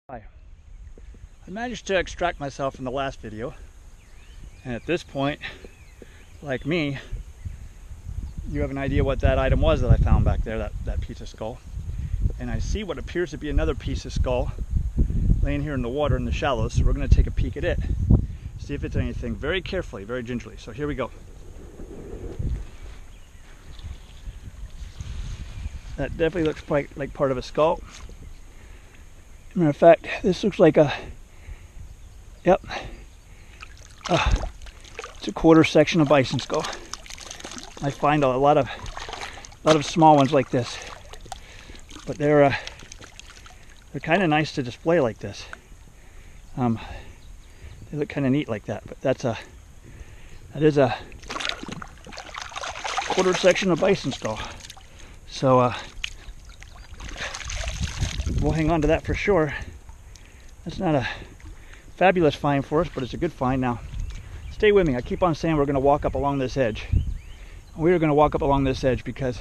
Hi. I managed to extract myself from the last video, and at this point, like me, you have an idea what that item was that I found back there, that piece of skull. And I see what appears to be another piece of skull laying here in the water in the shallows, so we're going to take a peek at it, see if it's anything, very carefully, very gingerly. So here we go. That definitely looks quite like part of a skull. Matter of fact, this looks like a, yep, it's a quarter section of bison skull. I find a lot of small ones like this, but they're kind of nice to display like this. They look kind of neat like that, but that is a quarter section of bison skull. So we'll hang on to that for sure. That's not a fabulous find for us, but it's a good find. Now, stay with me. I keep on saying we're going to walk up along this edge. We are going to walk up along this edge because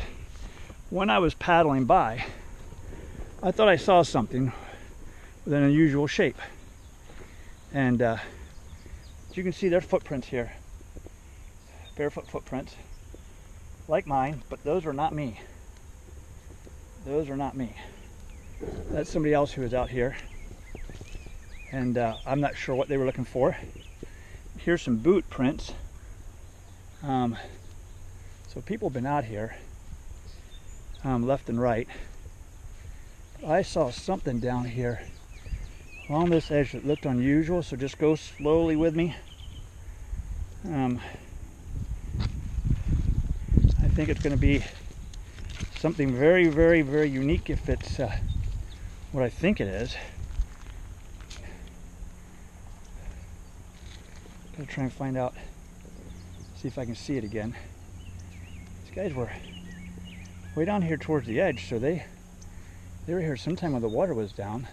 when I was paddling by, I thought I saw something with an unusual shape. And as you can see, there's footprints here. Barefoot footprints, like mine, but those are not me. Those are not me. That's somebody else who was out here, and I'm not sure what they were looking for. Here's some boot prints. So people have been out here, left and right. But I saw something down here along this edge that looked unusual, so just go slowly with me. I think it's going to be something very, very, very unique if it's what I think it is. Gotta try and find out, see if I can see it again. These guys were way down here towards the edge, so they were here sometime when the water was down.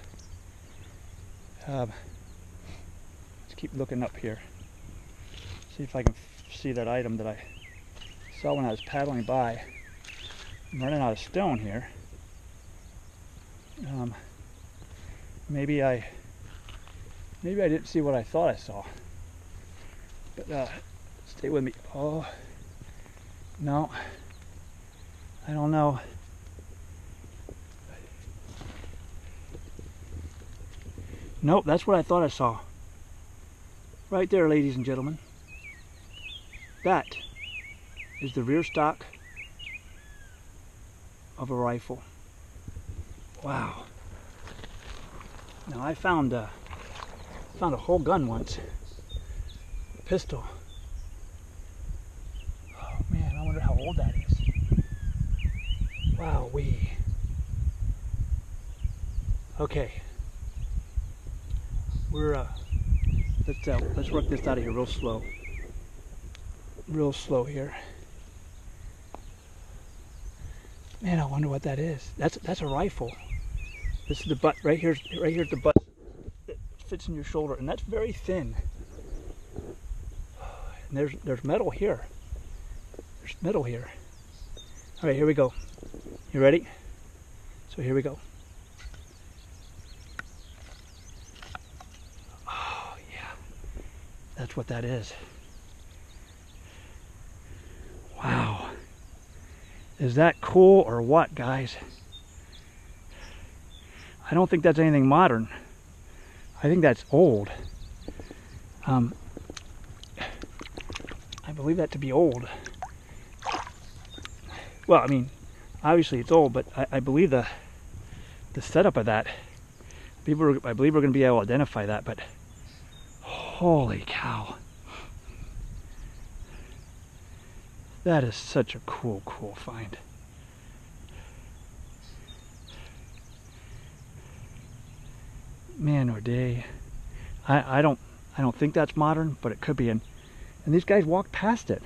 Let's keep looking up here, see if I can see that item that I saw when I was paddling by. I'm running out of stone here. Maybe I didn't see what I thought I saw. But stay with me. Oh no, I don't know. Nope, that's what I thought I saw. Right there, ladies and gentlemen. That is the rear stock of a rifle. Wow. Now I found a whole gun once. A pistol. Oh man, I wonder how old that is. Wow-wee. Okay. We're let's work this out of here real slow. Real slow here. Man, I wonder what that is. That's a rifle. This is the butt right here. Right here's the butt that fits in your shoulder, and that's very thin. And there's metal here. There's metal here. All right, here we go. You ready? So here we go. Oh yeah, that's what that is. Wow. Is that cool or what, guys? I don't think that's anything modern. I think that's old. I believe that to be old. Well, I mean, obviously it's old, but I believe the setup of that, I believe we're going to be able to identify that, but holy cow. That is such a cool find. Man or day. I don't think that's modern, but it could be. And these guys walked past it.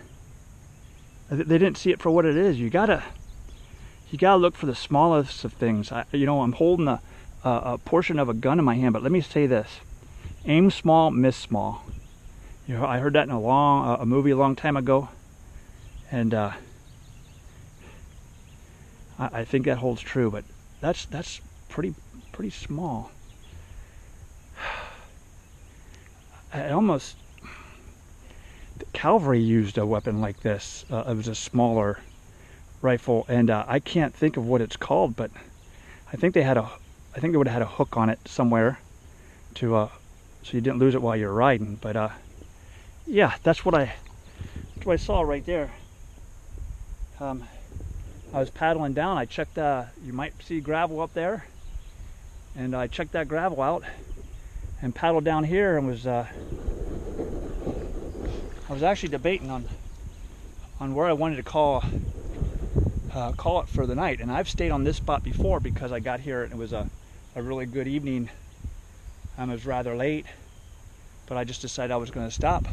They didn't see it for what it is. You gotta look for the smallest of things. I'm holding a portion of a gun in my hand, but let me say this: aim small, miss small. I heard that in a movie a long time ago. And I think that holds true, but that's pretty small. almost, the cavalry used a weapon like this. It was a smaller rifle, and I can't think of what it's called, but I think they would have had a hook on it somewhere to so you didn't lose it while you were riding. But yeah, that's what I saw right there. I was paddling down. I checked. You might see gravel up there, and I checked that gravel out and paddled down here, and was I was actually debating on where I wanted to call it for the night. And I've stayed on this spot before because I got here and it was a really good evening. It was rather late, but I just decided I was going to stop.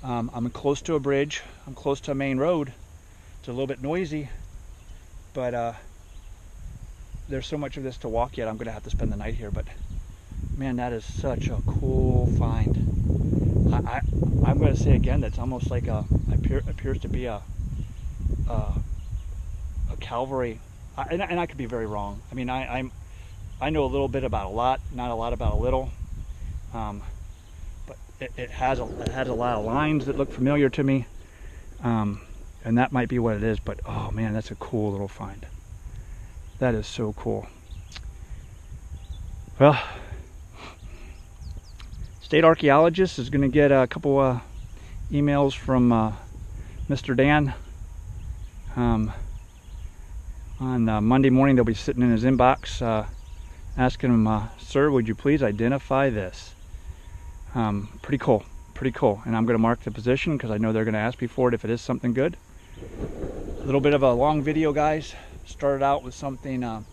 I'm close to a bridge. I'm close to a main road. It's a little bit noisy, but there's so much of this to walk yet. I'm going to have to spend the night here. But man, that is such a cool find. I'm going to say again, that's almost like appears to be a cavalry, and I could be very wrong. I mean, I know a little bit about a lot, not a lot about a little, but it has a lot of lines that look familiar to me, and that might be what it is. But oh man, that's a cool little find. That is so cool. Well, state archaeologist is going to get a couple emails from Mr. Dan. On Monday morning, they'll be sitting in his inbox asking him, sir, would you please identify this? Pretty cool, pretty cool. And I'm going to mark the position because I know they're going to ask me for it if it is something good. A little bit of a long video, guys. Started out with something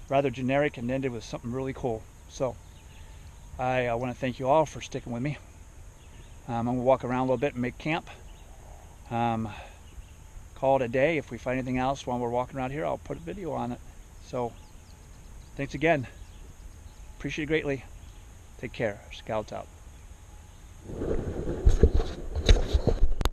rather generic and ended with something really cool. So I want to thank you all for sticking with me. I'm going to walk around a little bit and make camp. Call it a day. If we find anything else while we're walking around here, I'll put a video on it. So thanks again. Appreciate it greatly. Take care. Scouts out.